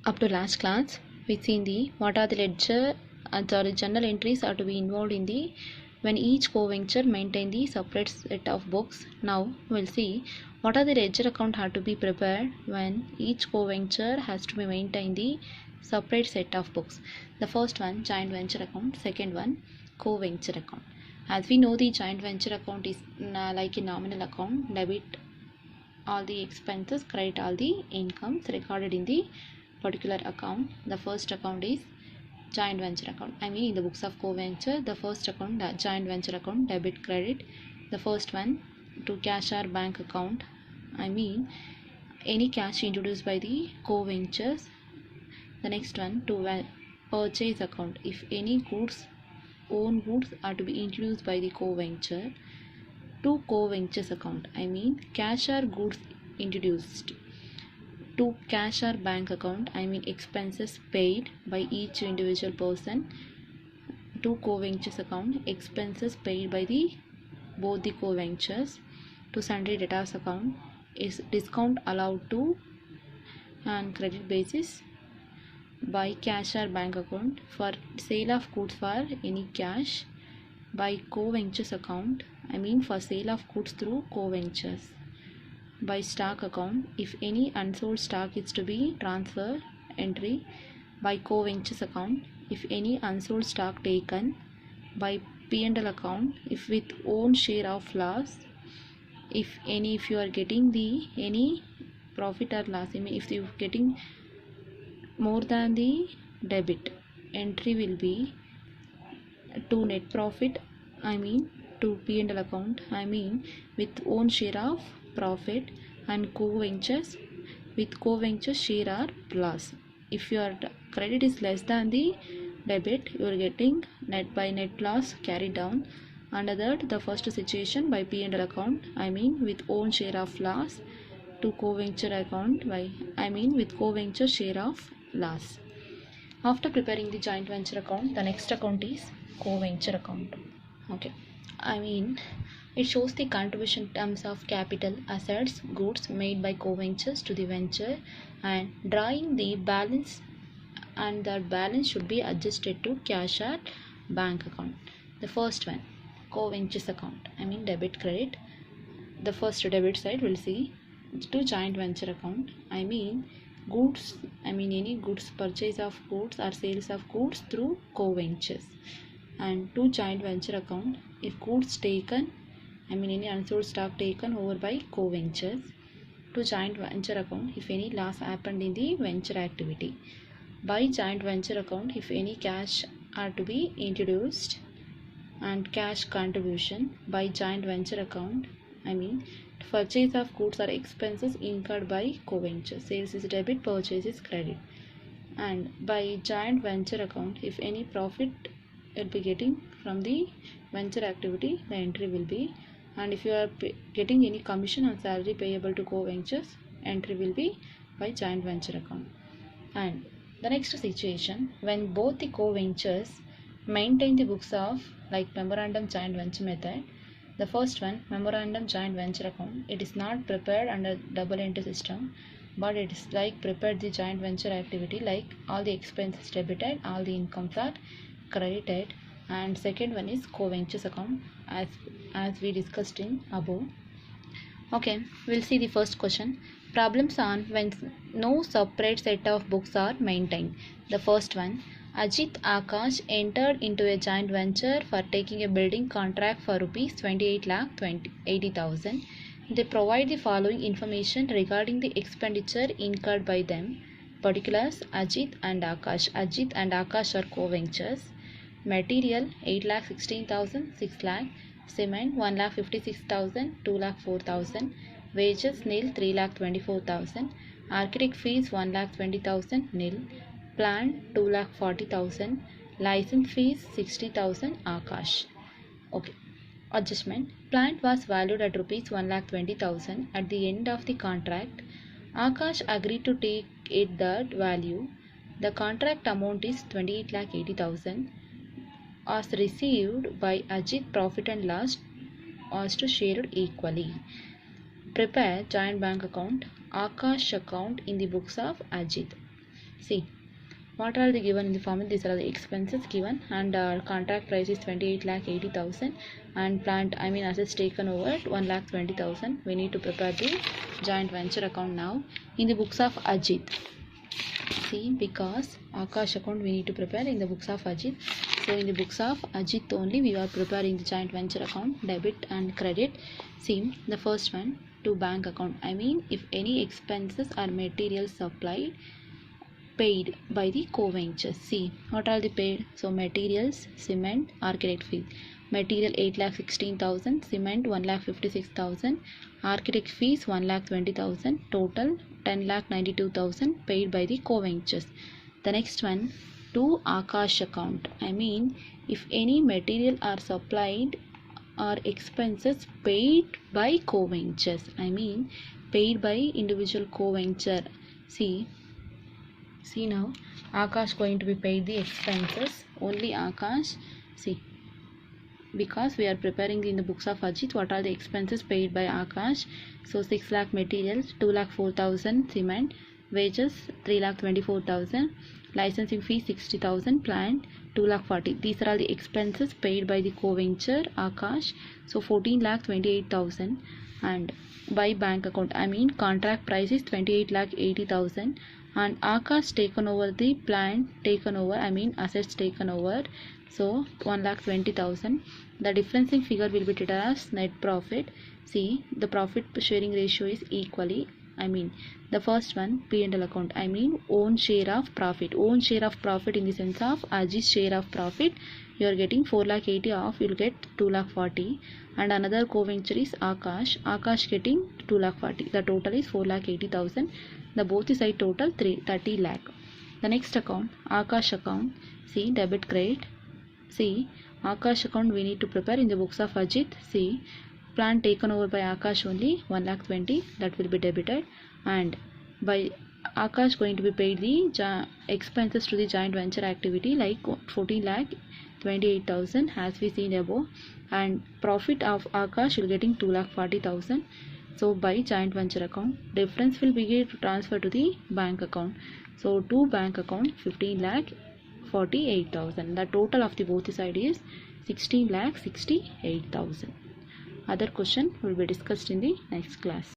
Up to last class, we seen the what are the ledger and journal entries are to be involved in the when each co-venture maintain the separate set of books. Now we'll see what are the ledger account have to be prepared when each co-venture has to be maintain the separate set of books. The first one joint venture account, second one co-venture account. As we know, the joint venture account is like a nominal account, debit all the expenses, credit all the incomes recorded in the particular account. The first account is joint venture account. I mean in the books of co-venture, the first account, the joint venture account, debit credit. The first one to cash or bank account. I mean any cash introduced by the co-ventures. The next one to purchase account. If any goods, own goods are to be introduced by the co-venture. To co-ventures account. I mean cash or goods introduced. To cash or bank account, I mean expenses paid by each individual person. To co-ventures account, expenses paid by the both the co-ventures. To sundry debtors account is discount allowed to on credit basis by cash or bank account. For sale of goods for any cash by co-ventures account, I mean for sale of goods through co-ventures. By stock account, if any unsold stock is to be transferred entry. By co-ventures account, if any unsold stock taken. By P&L account, if with own share of loss, if you are getting the any profit or loss, I mean if you are getting more than the debit, entry will be to net profit, I mean to P&L account, I mean with own share of profit, and co-ventures with co-ventures share or loss. If your credit is less than the debit, you are getting net by net loss carried down. Under that, the first situation by P&L account, I mean with own share of loss, to co-venture account by I mean with co-venture share of loss. After preparing the joint venture account, the next account is co-venture account. Okay, I mean it shows the contribution in terms of capital, assets, goods made by co-ventures to the venture, and drawing the balance, and that balance should be adjusted to cash or bank account. The first one, co-ventures account, I mean debit credit. The first debit side will see to joint venture account, I mean goods, I mean any goods, purchase of goods or sales of goods through co-ventures. And to joint venture account, if goods taken, I mean any unsold stock taken over by co-ventures. To joint venture account, if any loss happened in the venture activity. By joint venture account, if any cash are to be introduced, and cash contribution. By joint venture account, I mean purchase of goods or expenses incurred by co-venture. Sales is debit, purchase is credit. And by joint venture account, if any profit you'll be getting from the venture activity, the entry will be, and if you are getting any commission on salary payable to co-ventures, entry will be by joint venture account. And the next situation, when both the co-ventures maintain the books of like memorandum joint venture method. The first one, memorandum joint venture account, it is not prepared under double entry system, but it is like prepared the joint venture activity, like all the expenses debited, all the incomes are credited. And second one is co-ventures account, as we discussed in above. Okay, we'll see the first question. Problems on when no separate set of books are maintained. The first one, Ajit Akash entered into a joint venture for taking a building contract for rupees 28,80,000. They provide the following information regarding the expenditure incurred by them. Particulars, Ajit and Akash. Ajit and Akash are co-ventures. Material 8,16,000, 6 lakh. Cement 1,56,000, 2,04,000. Wages nil 3,24,000. Architect fees 1,20,000 nil. Plant 2,40,000. License fees 60,000 Akash. Okay. Adjustment. Plant was valued at rupees 1,20,000 at the end of the contract. Akash agreed to take it that value. The contract amount is 28,80,000. Was received by Ajit. Profit and loss was to shared equally. Prepare joint bank account, Akash account in the books of Ajit. See, what are the given in the formula? These are the expenses given, and contract price is 28,80,000, and plant assets taken over 1,20,000. We need to prepare the joint venture account now in the books of Ajit. See, because Akash account we need to prepare in the books of Ajit. So in the books of Ajit only we are preparing the joint venture account, debit and credit. See, the first one, to bank account. If any expenses or materials supplied paid by the co-ventures. See, what are the paid? So materials, cement, architect fees. Material 8,16,000, cement 1,56,000, architect fees 1,20,000, total 10,92,000 paid by the co-ventures. The next one, to Akash account. If any material are supplied or expenses paid by co-ventures. Paid by individual co-venture. See now, Akash going to be paid the expenses, only Akash. See, because we are preparing in the books of Ajit, what are the expenses paid by Akash? So 6 lakh materials, 2,04,000 cement, wages 3,24,000, licensing fee 60,000, plant 2,40,000. These are all the expenses paid by the co-venture Akash. So 14,28,000, and by bank account, contract price is 28,80,000, and Akash taken over the plant, taken over, assets taken over, so 1,20,000. The difference in figure will be treated as net profit. See, the profit sharing ratio is equally, the first one, P&L account, own share of profit. Own share of profit in the sense of Ajit's share of profit, you are getting 4,80,000 off, you will get 2,40,000, and another co-venture is Akash getting 2,40,000. The total is 4,80,000. The both side total 30 lakh. The next account, Akash account. See, debit credit. See, Akash account we need to prepare in the books of Ajit. See, plant taken over by Akash only 1,20,000, that will be debited, and by Akash going to be paid the expenses to the joint venture activity like 14,28,000 as we seen above, and profit of Akash will getting 2,40,000. So by joint venture account, difference will be transferred to the bank account. So to bank account 15,48,000. The total of the both side is 16,68,000. Other question will be discussed in the next class.